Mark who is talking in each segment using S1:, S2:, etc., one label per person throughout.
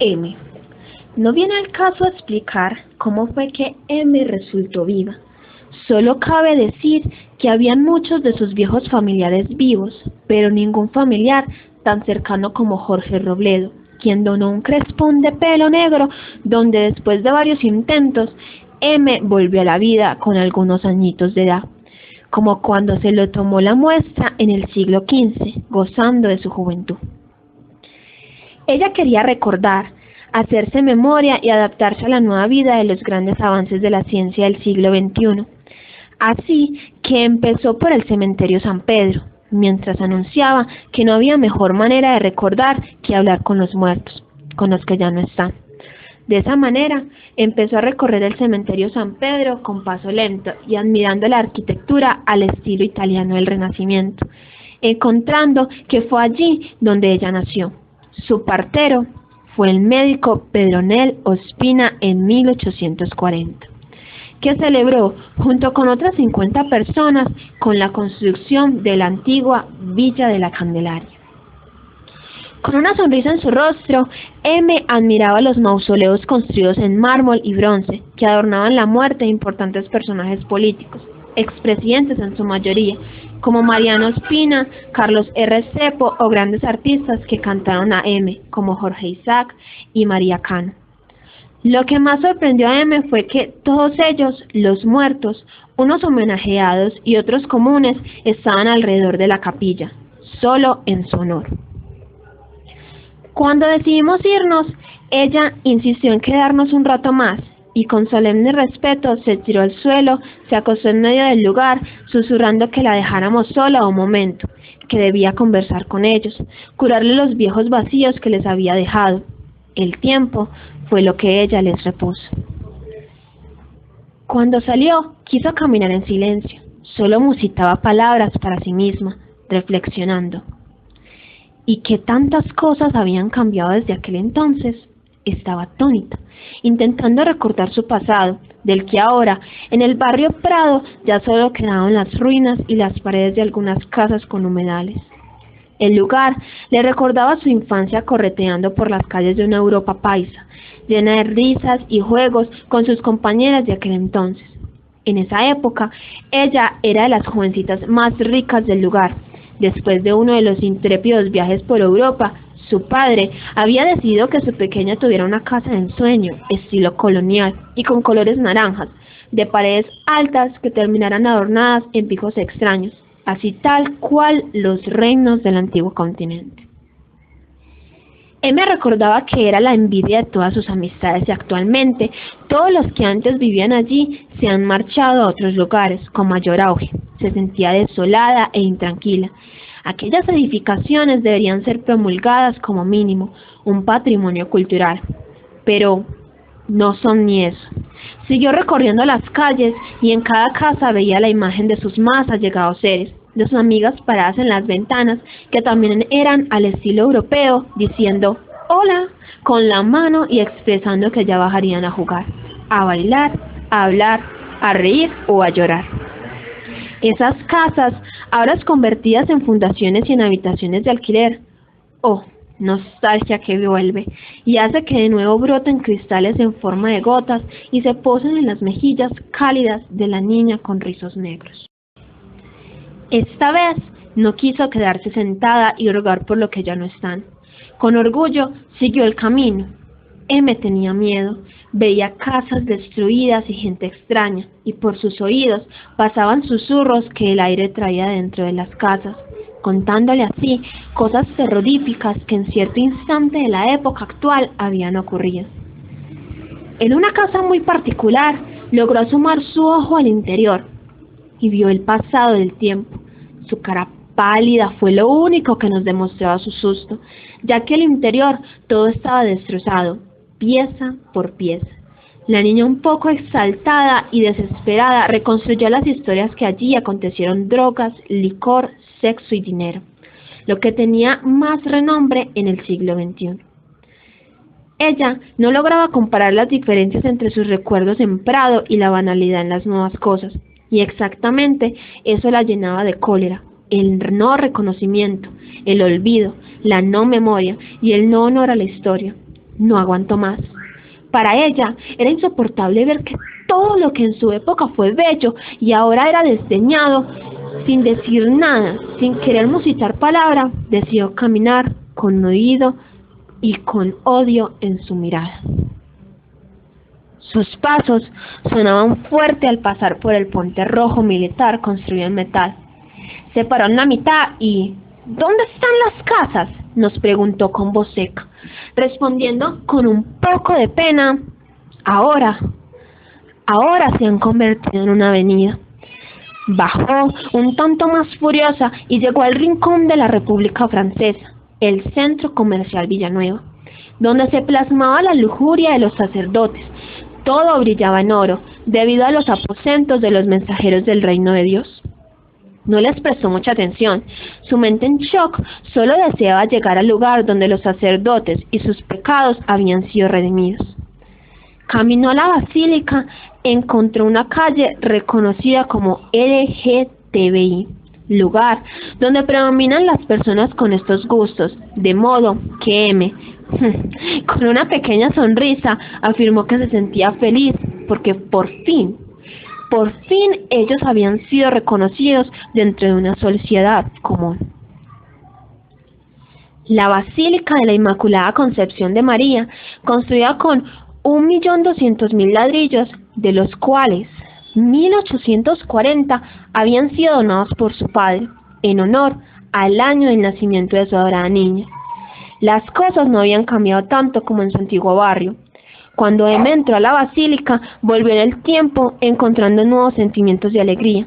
S1: M. No viene al caso explicar cómo fue que M resultó viva. Solo cabe decir que habían muchos de sus viejos familiares vivos, pero ningún familiar tan cercano como Jorge Robledo, quien donó un crespón de pelo negro donde después de varios intentos, M volvió a la vida con algunos añitos de edad, como cuando se lo tomó la muestra en el siglo XV, gozando de su juventud. Ella quería recordar, hacerse memoria y adaptarse a la nueva vida de los grandes avances de la ciencia del siglo XXI. Así que empezó por el cementerio San Pedro, mientras anunciaba que no había mejor manera de recordar que hablar con los muertos, con los que ya no están. De esa manera, empezó a recorrer el cementerio San Pedro con paso lento y admirando la arquitectura al estilo italiano del Renacimiento, encontrando que fue allí donde ella nació. Su partero fue el médico Pedronel Ospina en 1840, que celebró junto con otras 50 personas con la construcción de la antigua Villa de la Candelaria. Con una sonrisa en su rostro, M admiraba los mausoleos construidos en mármol y bronce que adornaban la muerte de importantes personajes políticos, expresidentes en su mayoría, como Mariano Ospina, Carlos Restrepo o grandes artistas que cantaron a M, como Jorge Isaac y María Cano. Lo que más sorprendió a M fue que todos ellos, los muertos, unos homenajeados y otros comunes, estaban alrededor de la capilla, solo en su honor. Cuando decidimos irnos, ella insistió en quedarnos un rato más, y con solemne respeto se tiró al suelo, se acostó en medio del lugar, susurrando que la dejáramos sola un momento, que debía conversar con ellos, curarle los viejos vacíos que les había dejado. El tiempo fue lo que ella les repuso. Cuando salió, quiso caminar en silencio, solo musitaba palabras para sí misma, reflexionando. ¿Y qué tantas cosas habían cambiado desde aquel entonces? Estaba atónita, intentando recordar su pasado, del que ahora, en el barrio Prado, ya solo quedaban las ruinas y las paredes de algunas casas con humedales. El lugar le recordaba su infancia correteando por las calles de una Europa paisa, llena de risas y juegos con sus compañeras de aquel entonces. En esa época, ella era de las jovencitas más ricas del lugar. Después de uno de los intrépidos viajes por Europa, su padre había decidido que su pequeña tuviera una casa de ensueño, estilo colonial y con colores naranjas, de paredes altas que terminaran adornadas en picos extraños, así tal cual los reinos del antiguo continente. Me recordaba que era la envidia de todas sus amistades y actualmente todos los que antes vivían allí se han marchado a otros lugares con mayor auge. Se sentía desolada e intranquila. Aquellas edificaciones deberían ser promulgadas como mínimo, un patrimonio cultural. Pero no son ni eso. Siguió recorriendo las calles y en cada casa veía la imagen de sus más allegados seres, de sus amigas paradas en las ventanas, que también eran al estilo europeo, diciendo hola con la mano y expresando que ya bajarían a jugar, a bailar, a hablar, a reír o a llorar. Esas casas, ahora convertidas en fundaciones y en habitaciones de alquiler, oh, nostalgia que vuelve y hace que de nuevo broten cristales en forma de gotas y se posen en las mejillas cálidas de la niña con rizos negros. Esta vez no quiso quedarse sentada y rogar por lo que ya no están. Con orgullo siguió el camino. M tenía miedo, veía casas destruidas y gente extraña, y por sus oídos pasaban susurros que el aire traía dentro de las casas, contándole así cosas terroríficas que en cierto instante de la época actual habían ocurrido. En una casa muy particular logró asomar su ojo al interior y vio el pasado del tiempo. Su cara pálida fue lo único que nos demostraba su susto, ya que el interior todo estaba destrozado, pieza por pieza. La niña, un poco exaltada y desesperada, reconstruyó las historias que allí acontecieron: drogas, licor, sexo y dinero, lo que tenía más renombre en el siglo XXI. Ella no lograba comparar las diferencias entre sus recuerdos en Prado y la banalidad en las nuevas cosas, y exactamente eso la llenaba de cólera: el no reconocimiento, el olvido, la no memoria y el no honor a la historia. no aguantó más. Para ella era insoportable ver que todo lo que en su época fue bello y ahora era desdeñado. Sin decir nada, sin querer musitar palabra, decidió caminar con oído y con odio en su mirada. Sus pasos sonaban fuerte al pasar por el puente rojo militar construido en metal. Se paró en la mitad y ¿dónde están las casas?, nos preguntó con voz seca, respondiendo con un poco de pena: ahora se han convertido en una avenida. Bajó un tanto más furiosa y llegó al rincón de la República Francesa, el centro comercial Villanueva, donde se plasmaba la lujuria de los sacerdotes. Todo brillaba en oro, debido a los aposentos de los mensajeros del reino de Dios. No les prestó mucha atención. Su mente en shock solo deseaba llegar al lugar donde los sacerdotes y sus pecados habían sido redimidos. Caminó a la basílica, encontró una calle reconocida como LGTBI, lugar donde predominan las personas con estos gustos, de modo que M, con una pequeña sonrisa, afirmó que se sentía feliz porque por fin ellos habían sido reconocidos dentro de una sociedad común. La Basílica de la Inmaculada Concepción de María, construida con 1.200.000 ladrillos, de los cuales 1.840 habían sido donados por su padre, en honor al año del nacimiento de su adorada niña. Las cosas no habían cambiado tanto como en su antiguo barrio. Cuando M entró a la basílica, volvió en el tiempo, encontrando nuevos sentimientos de alegría.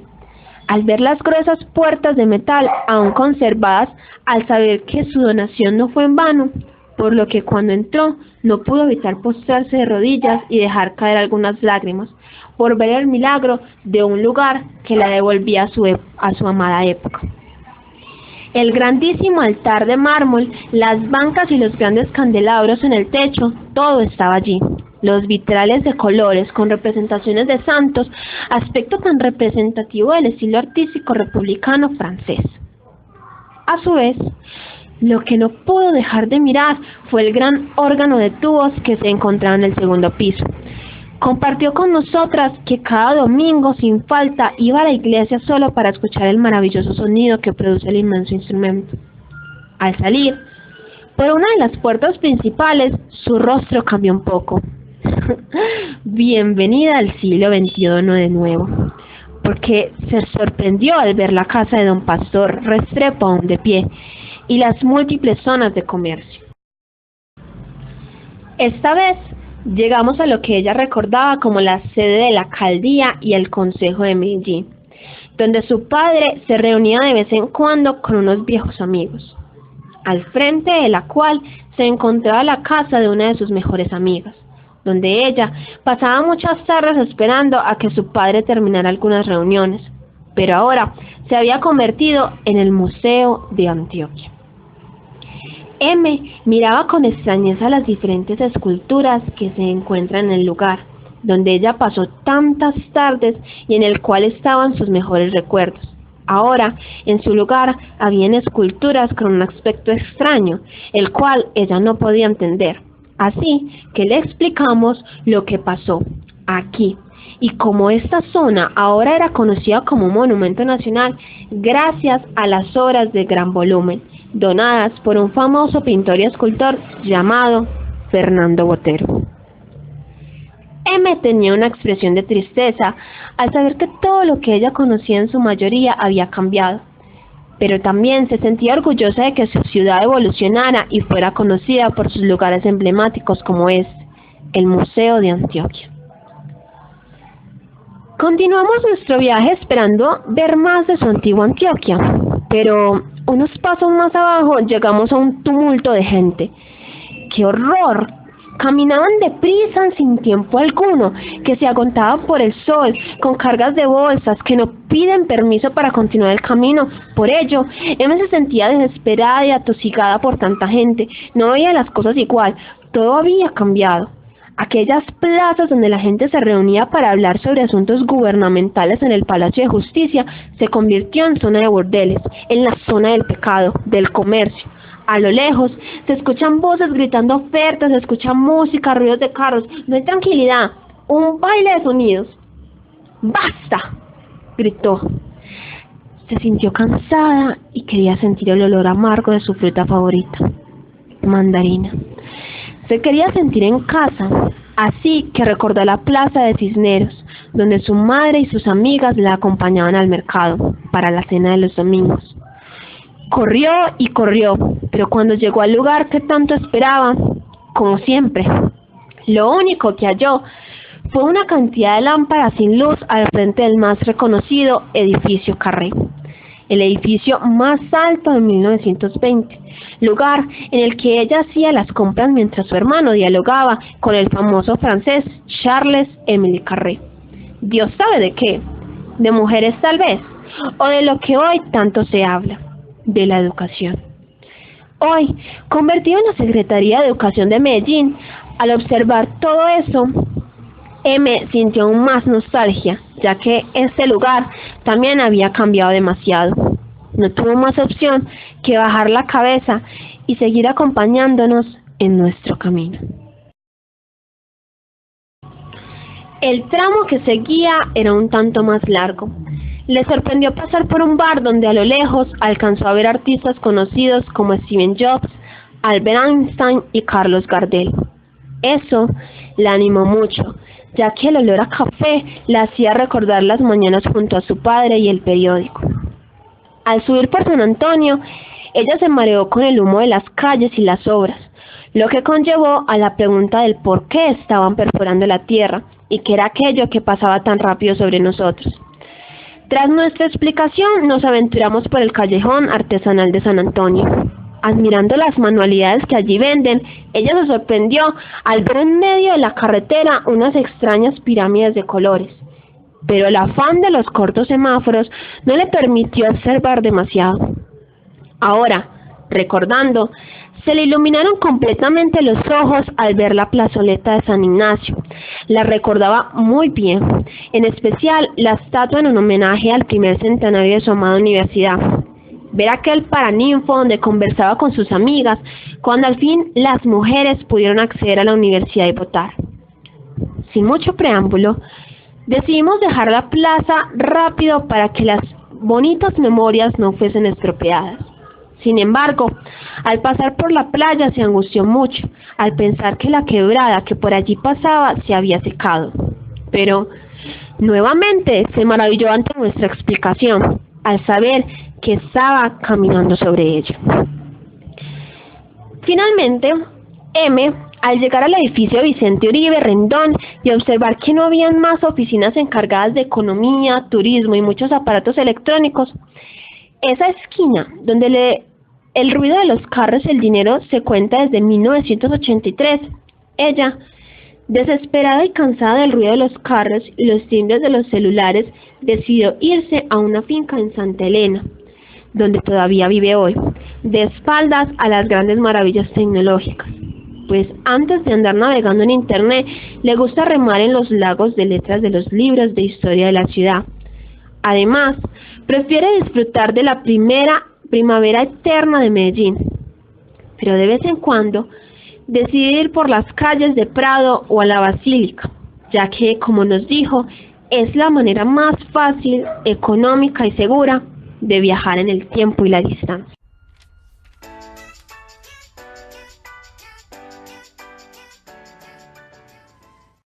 S1: Al ver las gruesas puertas de metal aún conservadas, al saber que su donación no fue en vano, por lo que cuando entró no pudo evitar postrarse de rodillas y dejar caer algunas lágrimas, por ver el milagro de un lugar que la devolvía a su amada época. El grandísimo altar de mármol, las bancas y los grandes candelabros en el techo, todo estaba allí. Los vitrales de colores con representaciones de santos, aspecto tan representativo del estilo artístico republicano francés. A su vez, lo que no pudo dejar de mirar fue el gran órgano de tubos que se encontraba en el segundo piso. Compartió con nosotras que cada domingo sin falta iba a la iglesia solo para escuchar el maravilloso sonido que produce el inmenso instrumento. Al salir por una de las puertas principales, su rostro cambió un poco. Bienvenida al siglo XXI de nuevo, porque se sorprendió al ver la casa de don Pastor Restrepo aún de pie y las múltiples zonas de comercio. Esta vez llegamos a lo que ella recordaba como la sede de la alcaldía y el consejo de Medellín, donde su padre se reunía de vez en cuando con unos viejos amigos, al frente de la cual se encontraba la casa de una de sus mejores amigas, donde ella pasaba muchas tardes esperando a que su padre terminara algunas reuniones, pero ahora se había convertido en el Museo de Antioquia. M miraba con extrañeza las diferentes esculturas que se encuentran en el lugar, donde ella pasó tantas tardes y en el cual estaban sus mejores recuerdos. Ahora, en su lugar, habían esculturas con un aspecto extraño, el cual ella no podía entender. Así que le explicamos lo que pasó aquí, y como esta zona ahora era conocida como monumento nacional gracias a las obras de gran volumen, donadas por un famoso pintor y escultor llamado Fernando Botero. M tenía una expresión de tristeza al saber que todo lo que ella conocía en su mayoría había cambiado, pero también se sentía orgullosa de que su ciudad evolucionara y fuera conocida por sus lugares emblemáticos como el Museo de Antioquia. Continuamos nuestro viaje esperando ver más de su antigua Antioquia, pero unos pasos más abajo llegamos a un tumulto de gente. ¡Qué horror! Caminaban deprisa sin tiempo alguno, que se agotaban por el sol, con cargas de bolsas, que no piden permiso para continuar el camino. Por ello, Emma se sentía desesperada y atosigada por tanta gente. No veía las cosas igual, todo había cambiado. Aquellas plazas donde la gente se reunía para hablar sobre asuntos gubernamentales en el Palacio de Justicia se convirtió en zona de bordeles, en la zona del pecado, del comercio. A lo lejos se escuchan voces gritando ofertas, se escucha música, ruidos de carros. No hay tranquilidad, un baile de sonidos. ¡Basta!, gritó. Se sintió cansada y quería sentir el olor amargo de su fruta favorita, mandarina. Se quería sentir en casa, así que recordó la plaza de Cisneros, donde su madre y sus amigas la acompañaban al mercado para la cena de los domingos. Corrió y corrió, pero cuando llegó al lugar que tanto esperaba, como siempre, lo único que halló fue una cantidad de lámparas sin luz al frente del más reconocido edificio Carré, el edificio más alto de 1920, lugar en el que ella hacía las compras mientras su hermano dialogaba con el famoso francés Charles-Émile Carré. Dios sabe de qué, de mujeres tal vez, o de lo que hoy tanto se habla, de la educación. Hoy, convertido en la Secretaría de Educación de Medellín, al observar todo eso, M sintió aún más nostalgia, ya que este lugar también había cambiado demasiado. No tuvo más opción que bajar la cabeza y seguir acompañándonos en nuestro camino. El tramo que seguía era un tanto más largo. Le sorprendió pasar por un bar donde a lo lejos alcanzó a ver artistas conocidos como Steve Jobs, Albert Einstein y Carlos Gardel. Eso la animó mucho, ya que el olor a café la hacía recordar las mañanas junto a su padre y el periódico. Al subir por San Antonio, ella se mareó con el humo de las calles y las obras, lo que conllevó a la pregunta del por qué estaban perforando la tierra y qué era aquello que pasaba tan rápido sobre nosotros. Tras nuestra explicación, nos aventuramos por el callejón artesanal de San Antonio. Admirando las manualidades que allí venden, ella se sorprendió al ver en medio de la carretera unas extrañas pirámides de colores. Pero el afán de los cortos semáforos no le permitió observar demasiado. Ahora, recordando, se le iluminaron completamente los ojos al ver la plazoleta de San Ignacio. La recordaba muy bien, en especial la estatua en un homenaje al primer centenario de su amada universidad. Ver aquel paraninfo donde conversaba con sus amigas, cuando al fin las mujeres pudieron acceder a la universidad y votar. Sin mucho preámbulo, decidimos dejar la plaza rápido para que las bonitas memorias no fuesen estropeadas. Sin embargo, al pasar por la playa se angustió mucho, al pensar que la quebrada que por allí pasaba se había secado. Pero, nuevamente, se maravilló ante nuestra explicación, al saber que estaba caminando sobre ella. Finalmente, M, al llegar al edificio Vicente Uribe Rendón y observar que no habían más oficinas encargadas de economía, turismo y muchos aparatos electrónicos, esa esquina donde el ruido de los carros y el dinero se cuenta desde 1983, ella, desesperada y cansada del ruido de los carros y los timbres de los celulares, decidió irse a una finca en Santa Elena, donde todavía vive hoy, de espaldas a las grandes maravillas tecnológicas. Pues antes de andar navegando en internet, le gusta remar en los lagos de letras de los libros de historia de la ciudad. Además, prefiere disfrutar de la primavera eterna de Medellín, pero de vez en cuando decide ir por las calles de Prado o a la Basílica, ya que, como nos dijo, es la manera más fácil, económica y segura de viajar en el tiempo y la distancia.